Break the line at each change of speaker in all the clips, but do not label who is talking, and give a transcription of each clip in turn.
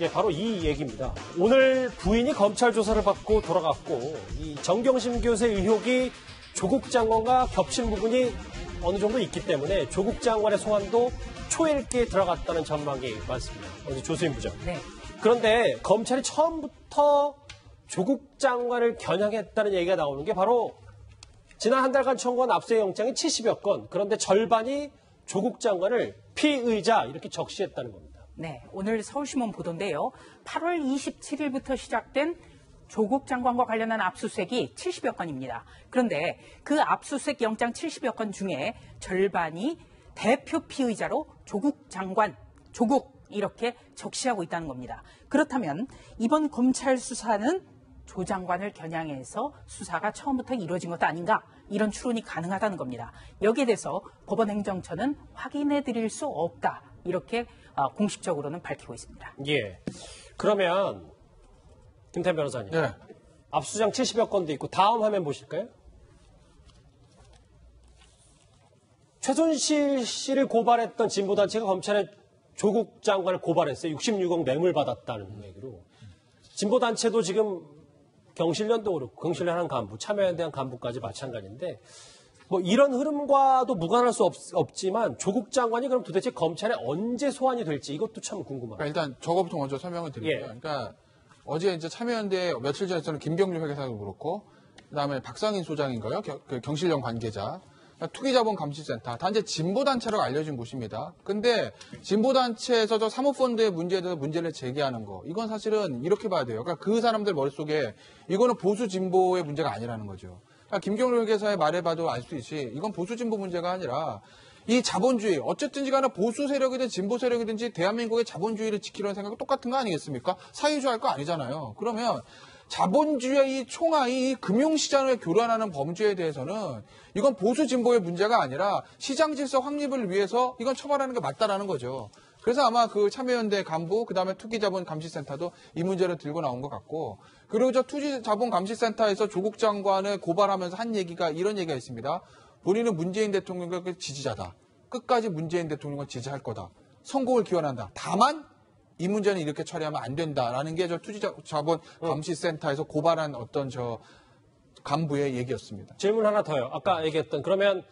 예, 바로 이 얘기입니다. 오늘 부인이 검찰 조사를 받고 돌아갔고 이 정경심 교수의 의혹이 조국 장관과 겹친 부분이 어느 정도 있기 때문에 조국 장관의 소환도 초읽기에 들어갔다는 전망이 많습니다. 어제 조수인 부장.
네.
그런데 검찰이 처음부터 조국 장관을 겨냥했다는 얘기가 나오는 게 바로 지난 한 달간 청구한 압수수색 영장이 70여 건, 그런데 절반이 조국 장관을 피의자 이렇게 적시했다는 겁니다.
네, 오늘 서울신문 보도인데요. 8월 27일부터 시작된 조국 장관과 관련한 압수수색이 70여 건입니다. 그런데 그 압수수색 영장 70여 건 중에 절반이 대표 피의자로 조국 장관, 조국 이렇게 적시하고 있다는 겁니다. 그렇다면 이번 검찰 수사는 조 장관을 겨냥해서 수사가 처음부터 이루어진 것도 아닌가, 이런 추론이 가능하다는 겁니다. 여기에 대해서 법원행정처는 확인해 드릴 수 없다, 이렇게 공식적으로는 밝히고 있습니다.
예. 그러면 김태현 변호사님.
네.
압수수색 70여 건도 있고 다음 화면 보실까요? 최순실 씨를 고발했던 진보단체가 검찰에 조국 장관을 고발했어요. 66억 뇌물 받았다는 얘기로. 진보단체도 지금 경실련도 그렇고 경실련 한 간부, 참여연대 한 간부까지 마찬가지인데 뭐 이런 흐름과도 무관할 수 없지만 조국 장관이 그럼 도대체 검찰에 언제 소환이 될지 이것도 참 궁금합니다.
그러니까 일단 저거부터 먼저 설명을 드릴게요.
예.
그러니까 어제 이제 참여연대 며칠 전에서는 김경률 회계사도 그렇고 그다음에 박상인 소장인가요? 경실련 관계자. 투기자본감시센터, 단지 진보단체로 알려진 곳입니다. 근데 진보단체에서 저 사모펀드의 문제에 대해서 문제를 제기하는 거, 이건 사실은 이렇게 봐야 돼요. 그러니까 그 사람들 머릿속에 이거는 보수 진보의 문제가 아니라는 거죠. 그러니까 김경률 회계사의 말에 봐도 알 수 있지, 이건 보수 진보 문제가 아니라 이 자본주의, 어쨌든지 간에 보수 세력이든 진보 세력이든지 대한민국의 자본주의를 지키려는 생각은 똑같은 거 아니겠습니까? 사회주의 할 거 아니잖아요. 그러면 자본주의의 총알이 금융시장을 교란하는 범죄에 대해서는 이건 보수 진보의 문제가 아니라 시장 질서 확립을 위해서 이건 처벌하는 게 맞다라는 거죠. 그래서 아마 그 참여연대 간부, 그다음에 투기자본감시센터도 이 문제를 들고 나온 것 같고, 그리고 저 투기자본감시센터에서 조국 장관을 고발하면서 한 얘기가 이런 얘기가 있습니다. 본인은 문재인 대통령의 지지자다. 끝까지 문재인 대통령을 지지할 거다. 성공을 기원한다. 다만 이 문제는 이렇게 처리하면 안 된다라는 게 저 투기자본감시센터에서 고발한 어떤 저 간부의 얘기였습니다.
질문 하나 더요. 아까 얘기했던, 그러면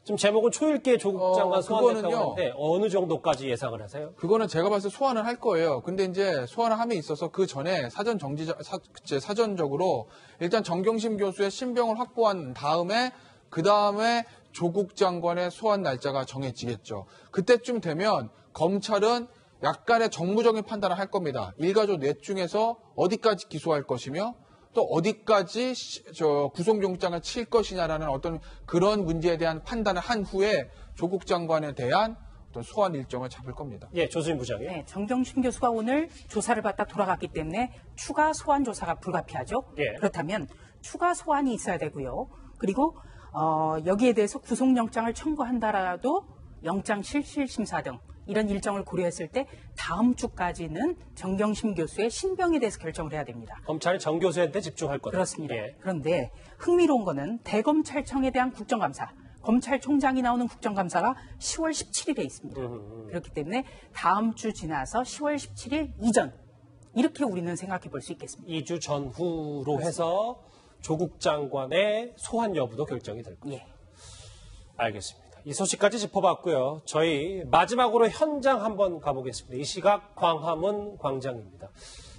지금 제목은 초읽기에 조국 장관 소환했다고 하는데 어느 정도까지 예상을 하세요?
그거는 제가 봤을 때 소환을 할 거예요. 근데 이제 소환을 함에 있어서 그 전에 사전적으로 일단 정경심 교수의 신병을 확보한 다음에 그 다음에 조국 장관의 소환 날짜가 정해지겠죠. 그때쯤 되면 검찰은 약간의 정무적인 판단을 할 겁니다. 일가족 넷 중에서 어디까지 기소할 것이며 또 어디까지 구속영장을 칠 것이냐라는 어떤 그런 문제에 대한 판단을 한 후에 조국 장관에 대한 어떤 소환 일정을 잡을 겁니다.
예, 조수인 부장님.
네, 정경심 교수가 오늘 조사를 받다 돌아갔기 때문에 추가 소환 조사가 불가피하죠.
예.
그렇다면 추가 소환이 있어야 되고요. 그리고 여기에 대해서 구속영장을 청구한다라도 영장 실질심사 등 이런 일정을 고려했을 때 다음 주까지는 정경심 교수의 신병에 대해서 결정을 해야 됩니다.
검찰이 정 교수한테 집중할 거다.
그렇습니다.
예.
그런데 흥미로운 거는 대검찰청에 대한 국정감사, 검찰총장이 나오는 국정감사가 10월 17일에 있습니다. 그렇기 때문에 다음 주 지나서 10월 17일 이전, 이렇게 우리는 생각해 볼 수 있겠습니다.
2주 전후로 해서 조국 장관의 소환 여부도 결정이 될 거죠.
예.
알겠습니다. 이 소식까지 짚어봤고요. 저희 마지막으로 현장 한번 가보겠습니다. 이 시각 광화문 광장입니다.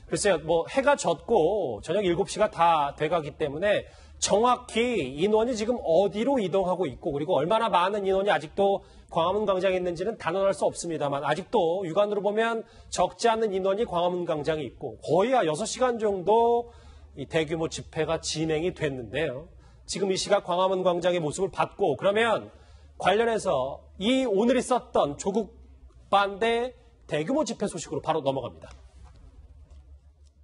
글쎄요, 뭐 해가 졌고 저녁 7시가 다 돼가기 때문에 정확히 인원이 지금 어디로 이동하고 있고 그리고 얼마나 많은 인원이 아직도 광화문 광장에 있는지는 단언할 수 없습니다만 아직도 육안으로 보면 적지 않은 인원이 광화문 광장에 있고 거의 6시간 정도 이 대규모 집회가 진행이 됐는데요. 지금 이 시각 광화문 광장의 모습을 봤고 그러면 관련해서 이 오늘 있었던 조국 반대 대규모 집회 소식으로 바로 넘어갑니다.